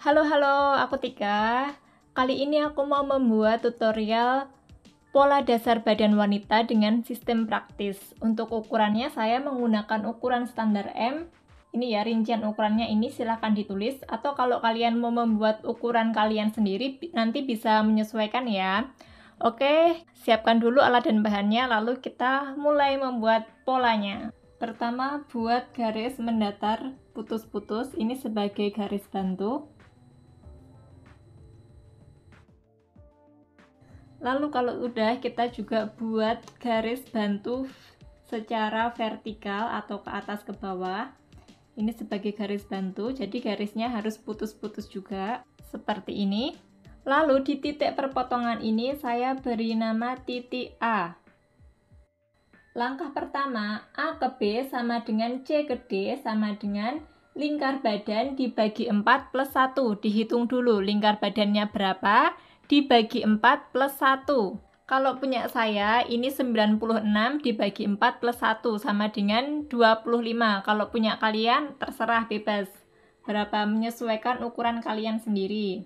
Halo, aku Tika. Kali ini aku mau membuat tutorial pola dasar badan wanita dengan sistem praktis. Untuk ukurannya saya menggunakan ukuran standar M. Ini ya, rincian ukurannya ini silahkan ditulis. Atau kalau kalian mau membuat ukuran kalian sendiri, nanti bisa menyesuaikan ya. Oke, siapkan dulu alat dan bahannya, lalu kita mulai membuat polanya. Pertama, buat garis mendatar putus-putus, ini sebagai garis bantu. Lalu kalau udah, kita juga buat garis bantu secara vertikal atau ke atas ke bawah. Ini sebagai garis bantu, jadi garisnya harus putus-putus juga, seperti ini. Lalu di titik perpotongan ini saya beri nama titik A. Langkah pertama, A ke B sama dengan C ke D sama dengan lingkar badan dibagi 4 plus 1. Dihitung dulu lingkar badannya berapa, dibagi 4 plus 1. Kalau punya saya, ini 96 dibagi 4 plus 1 sama dengan 25. Kalau punya kalian, terserah bebas. Berapa menyesuaikan ukuran kalian sendiri.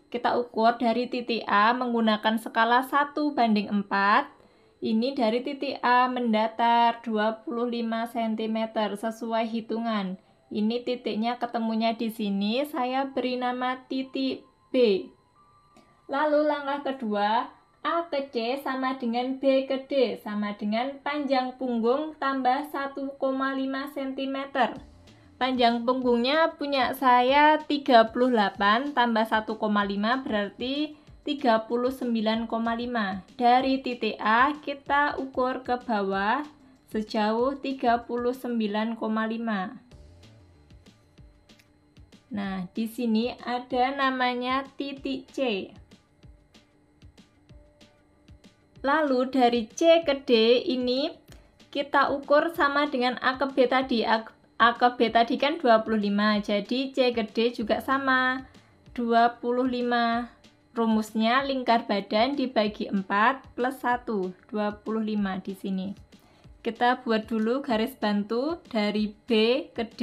Kita ukur dari titik A menggunakan skala 1:4. Ini dari titik A mendatar 25 cm sesuai hitungan. Ini titiknya ketemunya di sini, saya beri nama titik B. Lalu langkah kedua, A ke C sama dengan B ke D sama dengan panjang punggung tambah 1,5 cm. Panjang punggungnya punya saya 38 tambah 1,5 berarti 39,5. Dari titik A kita ukur ke bawah sejauh 39,5. Nah, di sini ada namanya titik C. Lalu dari C ke D ini kita ukur sama dengan A ke B tadi. A ke B tadi kan 25, jadi C ke D juga sama 25. Rumusnya lingkar badan dibagi 4 plus 1, 25 di sini. Kita buat dulu garis bantu dari B ke D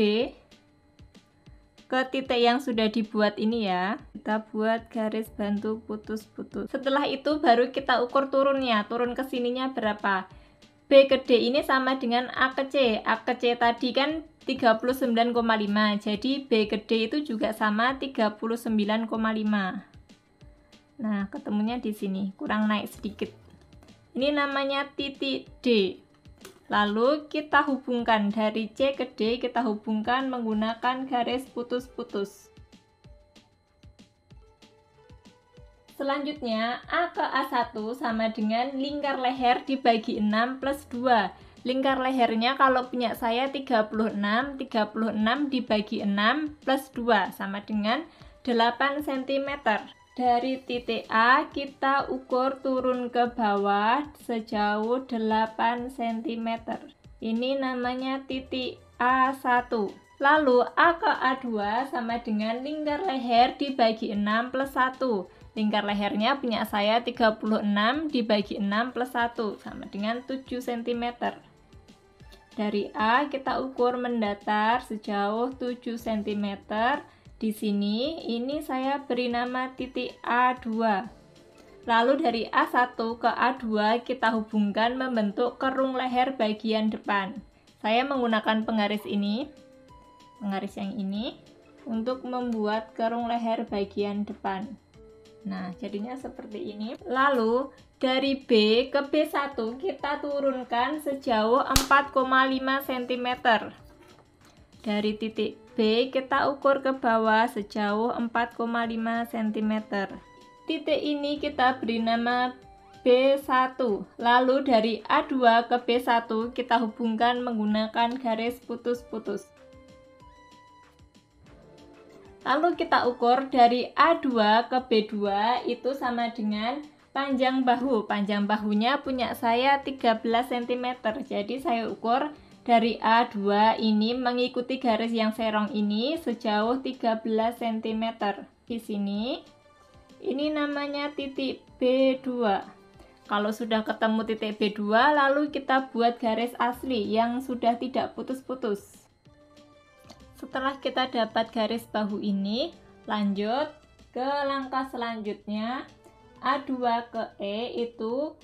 ke titik yang sudah dibuat ini ya. Kita buat garis bantu putus-putus. Setelah itu baru kita ukur turunnya, turun ke sininya berapa. B ke D ini sama dengan A ke C. A ke C tadi kan 39,5, jadi B ke D itu juga sama 39,5. Nah, ketemunya di sini, kurang naik sedikit. Ini namanya titik D. Lalu kita hubungkan dari C ke D, kita hubungkan menggunakan garis putus-putus. Selanjutnya, A ke A1 sama dengan lingkar leher dibagi 6 plus 2. Lingkar lehernya kalau punya saya 36 dibagi 6 plus 2 sama dengan 8 cm. Dari titik A kita ukur turun ke bawah sejauh 8 cm. Ini namanya titik A1. Lalu A ke A2 sama dengan lingkar leher dibagi 6 plus 1. Lingkar lehernya punya saya 36 dibagi 6 plus 1 sama dengan 7 cm. Dari A kita ukur mendatar sejauh 7 cm. Di sini, ini saya beri nama titik A2. Lalu dari A1 ke A2 kita hubungkan membentuk kerung leher bagian depan. Saya menggunakan penggaris ini, penggaris yang ini, untuk membuat kerung leher bagian depan. Nah, jadinya seperti ini. Lalu, dari B ke B1 kita turunkan sejauh 4,5 cm. Dari titik B kita ukur ke bawah sejauh 4,5 cm. Titik ini kita beri nama B1. Lalu dari A2 ke B1 kita hubungkan menggunakan garis putus-putus. Lalu kita ukur dari A2 ke B2 itu sama dengan panjang bahu. Panjang bahunya punya saya 13 cm. Jadi saya ukur dari A2 ini mengikuti garis yang serong ini sejauh 13 cm. Di sini, ini namanya titik B2. Kalau sudah ketemu titik B2, lalu kita buat garis asli yang sudah tidak putus-putus. Setelah kita dapat garis bahu ini, Lanjut ke langkah selanjutnya, A2 ke E itu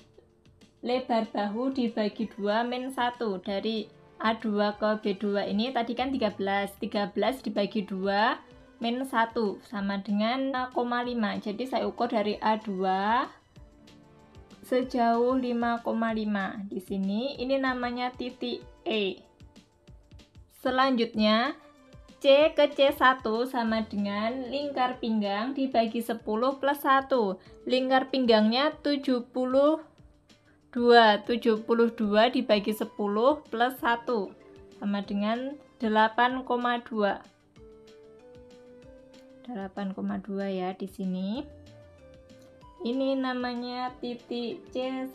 lebar bahu dibagi 2 min 1. Dari A2 ke B2 ini tadi kan 13 dibagi 2 min 1 sama dengan 5,5. Jadi saya ukur dari A2 sejauh 5,5. Di sini ini namanya titik E. Selanjutnya C ke C1 sama dengan lingkar pinggang dibagi 10 plus 1. Lingkar pinggangnya 72 dibagi 10 plus 1 sama dengan 8,2 ya di sini. Ini namanya titik C1.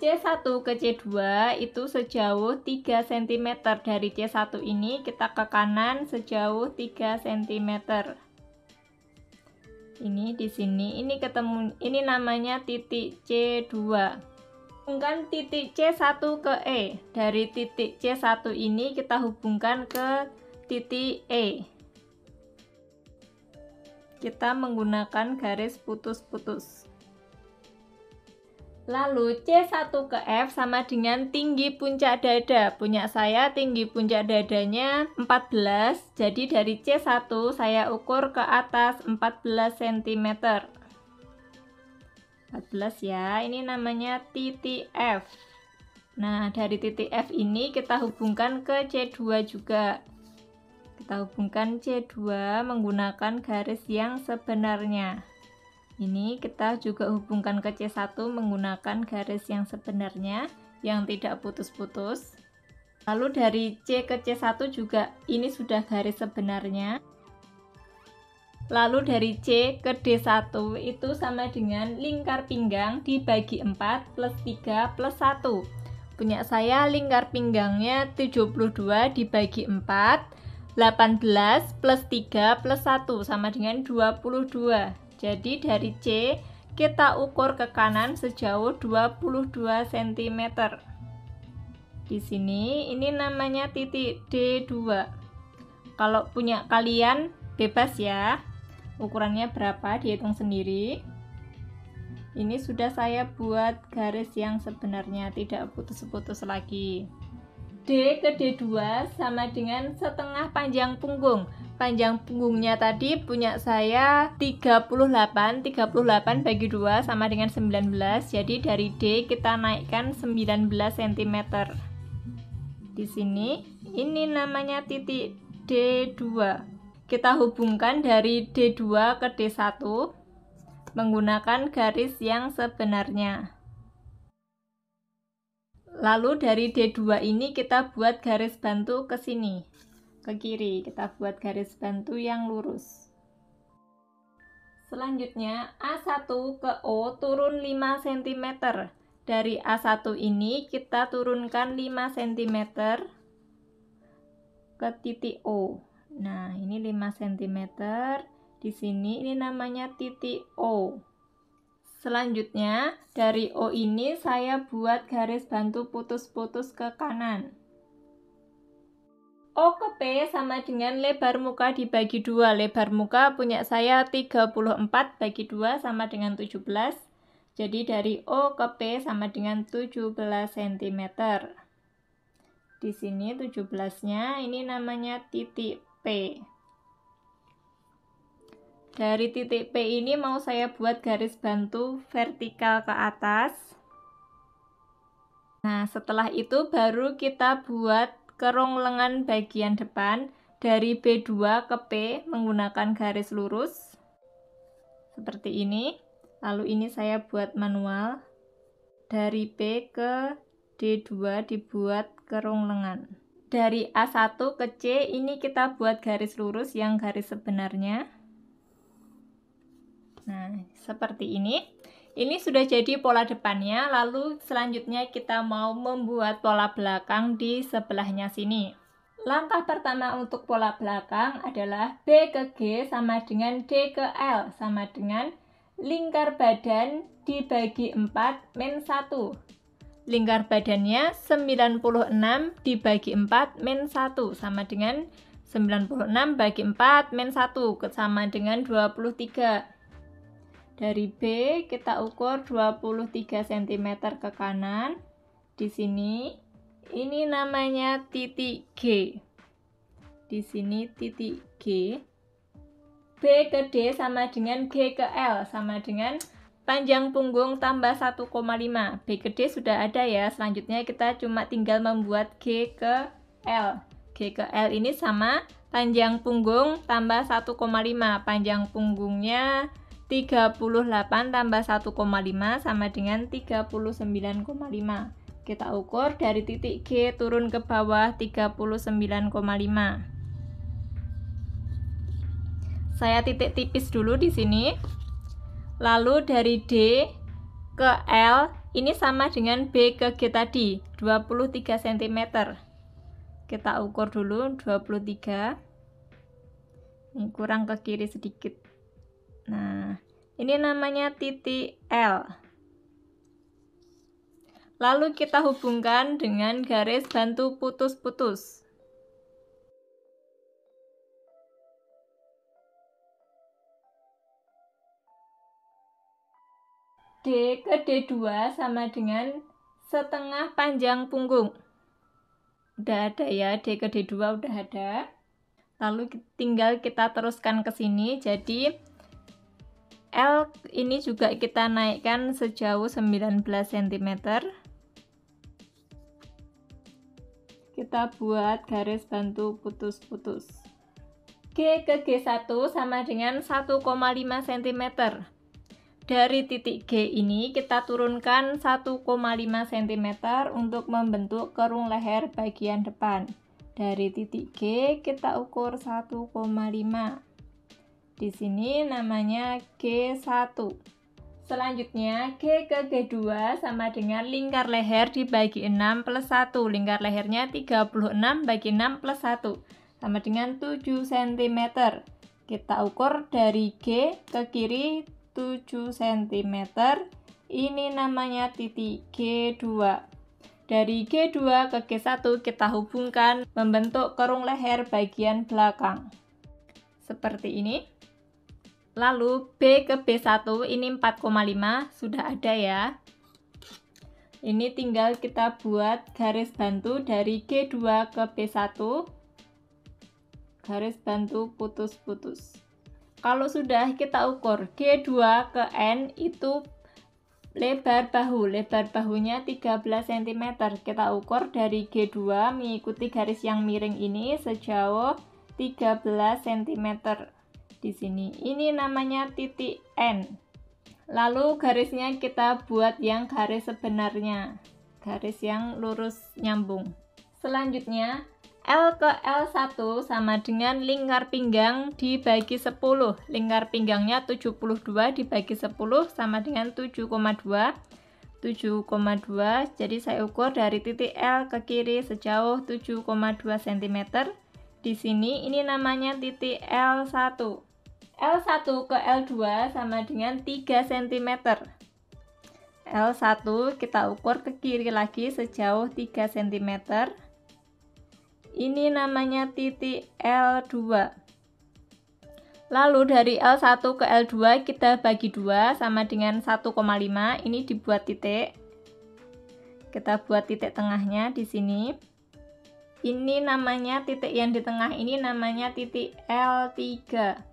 C1 ke C2 itu sejauh 3 cm. Dari C1 ini kita ke kanan sejauh 3 cm. Ini di sini, ini ketemu, ini namanya titik C2. Hubungkan titik C1 ke E. Dari titik C1 ini kita hubungkan ke titik E. Kita menggunakan garis putus-putus. Lalu C1 ke F sama dengan tinggi puncak dada. Punya saya tinggi puncak dadanya 14. Jadi dari C1 saya ukur ke atas 14 cm. 14 ya. Ini namanya titik F. Nah, dari titik F ini kita hubungkan ke C2 juga. Kita hubungkan C2 menggunakan garis yang sebenarnya. Ini kita juga hubungkan ke C1 menggunakan garis yang sebenarnya yang tidak putus-putus. Lalu dari C ke C1 juga ini sudah garis sebenarnya. Lalu dari C ke D1 itu sama dengan lingkar pinggang dibagi 4 plus 3 plus 1. Punya saya lingkar pinggangnya 72 dibagi 4, 18 plus 3 plus 1 sama dengan 22. Jadi dari C kita ukur ke kanan sejauh 22 cm. Di sini ini namanya titik D2. Kalau punya kalian bebas ya. Ukurannya berapa dihitung sendiri. Ini sudah saya buat garis yang sebenarnya, tidak putus-putus lagi. D ke D2 sama dengan setengah panjang punggung. Panjang punggungnya tadi punya saya 38 bagi 2 sama dengan 19. Jadi dari D kita naikkan 19 cm. Di sini ini namanya titik D2. Kita hubungkan dari D2 ke D1 menggunakan garis yang sebenarnya. Lalu dari D2 ini kita buat garis bantu ke sini. Ke kiri, kita buat garis bantu yang lurus. Selanjutnya A1 ke O turun 5 cm. Dari A1 ini kita turunkan 5 cm ke titik O. Nah, ini 5 cm. Di sini ini namanya titik O. Selanjutnya dari O ini saya buat garis bantu putus-putus ke kanan. O ke P sama dengan lebar muka dibagi 2. Lebar muka punya saya 34 bagi 2 sama dengan 17. Jadi dari O ke P sama dengan 17 cm. Di sini 17-nya ini namanya titik P. Dari titik P ini mau saya buat garis bantu vertikal ke atas. Nah, setelah itu baru kita buat kerong lengan bagian depan dari B2 ke P menggunakan garis lurus seperti ini. Lalu ini saya buat manual. Dari P ke D2 dibuat kerong lengan. Dari A1 ke C ini kita buat garis lurus yang garis sebenarnya. Nah, seperti ini. Ini sudah jadi pola depannya, lalu selanjutnya kita mau membuat pola belakang di sebelahnya sini. Langkah pertama untuk pola belakang adalah B ke G sama dengan D ke L sama dengan lingkar badan dibagi 4 min 1. Lingkar badannya 96 dibagi 4 min 1 sama dengan 96 bagi 4 min 1 sama dengan 23. Dari B kita ukur 23 cm ke kanan. Di sini ini namanya titik G. Di sini titik G. B ke D sama dengan G ke L sama dengan panjang punggung tambah 1,5. B ke D sudah ada ya. Selanjutnya kita cuma tinggal membuat G ke L. G ke L ini sama panjang punggung tambah 1,5. Panjang punggungnya 38 tambah 1,5 sama dengan 39,5. Kita ukur dari titik G turun ke bawah 39,5. Saya titik tipis dulu di sini. Lalu dari D ke L ini sama dengan B ke G tadi, 23 cm. Kita ukur dulu 23. Ini kurang ke kiri sedikit. Nah, ini namanya titik L. Lalu kita hubungkan dengan garis bantu putus-putus. D ke D2 sama dengan setengah panjang punggung. Udah ada ya, D ke D2 udah ada. Lalu tinggal kita teruskan ke sini, jadi L ini juga kita naikkan sejauh 19 cm. Kita buat garis bantu putus-putus. G ke G1 sama dengan 1,5 cm. Dari titik G ini kita turunkan 1,5 cm untuk membentuk kerung leher bagian depan. Dari titik G kita ukur 1,5. Di sini namanya G1. Selanjutnya G ke G2 sama dengan lingkar leher dibagi 6 plus 1. Lingkar lehernya 36 bagi 6 plus 1 sama dengan 7 cm. Kita ukur dari G ke kiri 7 cm. Ini namanya titik G2. Dari G2 ke G1 kita hubungkan membentuk kerung leher bagian belakang. Seperti ini. Lalu B ke B1 ini 4,5 sudah ada ya. Ini tinggal kita buat garis bantu dari G2 ke B1. Garis bantu putus-putus. Kalau sudah kita ukur G2 ke N itu lebar bahu. Lebar bahunya 13 cm. Kita ukur dari G2 mengikuti garis yang miring ini sejauh 13 cm. Di sini ini namanya titik N. Lalu garisnya kita buat yang garis sebenarnya, garis yang lurus nyambung. Selanjutnya L ke L1 sama dengan lingkar pinggang dibagi 10. Lingkar pinggangnya 72 dibagi 10 sama dengan 7,2. 7,2. Jadi saya ukur dari titik L ke kiri sejauh 7,2 cm. Di sini ini namanya titik L1. L1 ke L2 sama dengan 3 cm. L1 kita ukur ke kiri lagi sejauh 3 cm. Ini namanya titik L2. Lalu dari L1 ke L2 kita bagi 2 sama dengan 1,5. Ini dibuat titik. Kita buat titik tengahnya di sini. Ini namanya titik yang di tengah ini namanya titik L3.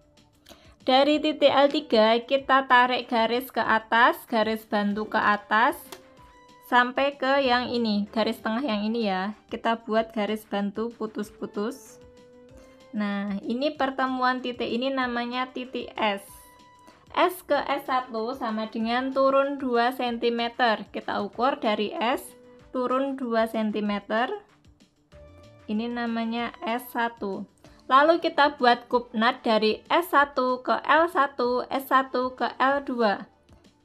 Dari titik L3 kita tarik garis ke atas, garis bantu ke atas sampai ke yang ini, garis tengah yang ini ya. Kita buat garis bantu putus-putus. Nah, ini pertemuan titik ini namanya titik S. S ke S1 sama dengan turun 2 cm. Kita ukur dari S turun 2 cm. Ini namanya S1. Lalu kita buat kupnat dari S1 ke L1, S1 ke L2.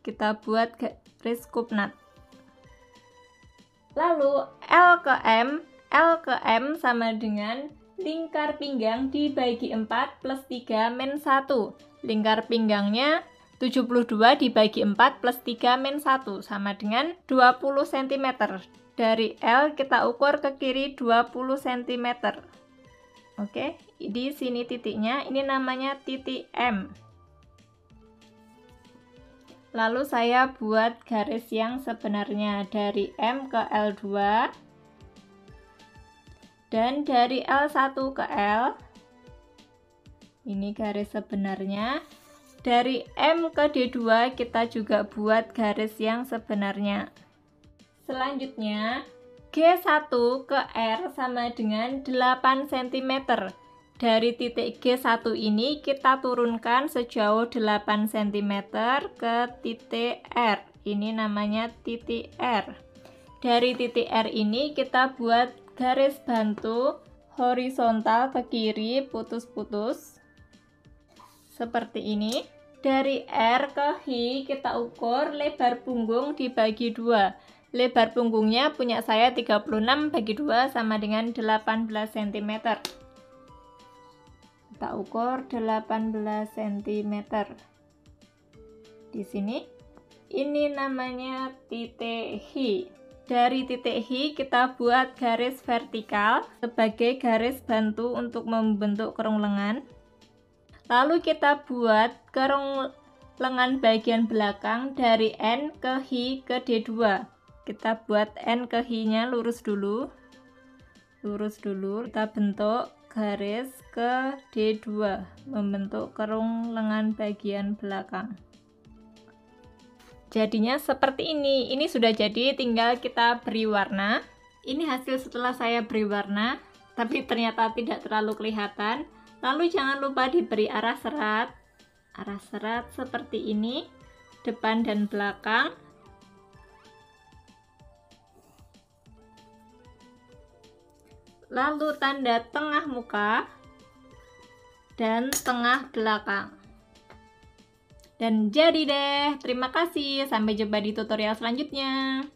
Kita buat garis kupnat. Lalu L ke M sama dengan lingkar pinggang dibagi 4 plus 3 min 1. Lingkar pinggangnya 72 dibagi 4 plus 3 min 1 sama dengan 20 cm. Dari L kita ukur ke kiri 20 cm. Oke, di sini titiknya, ini namanya titik M. Lalu saya buat garis yang sebenarnya dari M ke L2 dan dari L1 ke L. Ini garis sebenarnya. Dari M ke D2 kita juga buat garis yang sebenarnya. Selanjutnya G1 ke R sama dengan 8 cm. Dari titik G1 ini kita turunkan sejauh 8 cm ke titik R. Ini namanya titik R. Dari titik R ini kita buat garis bantu horizontal ke kiri putus-putus. Seperti ini. Dari R ke H kita ukur lebar punggung dibagi 2. Lebar punggungnya punya saya 36 bagi 2 sama dengan 18 cm. Kita ukur 18 cm. Di sini, ini namanya titik H. Dari titik H kita buat garis vertikal sebagai garis bantu untuk membentuk kerong lengan. Lalu kita buat kerong lengan bagian belakang dari N ke H ke D2. Kita buat N ke H-nya lurus dulu, kita bentuk garis ke D2, membentuk kerong lengan bagian belakang. Jadinya seperti ini sudah jadi, tinggal kita beri warna. Ini hasil setelah saya beri warna, tapi ternyata tidak terlalu kelihatan. Lalu jangan lupa diberi arah serat seperti ini, depan dan belakang. Lalu tanda tengah muka dan tengah belakang. Dan jadi deh, terima kasih, sampai jumpa di tutorial selanjutnya.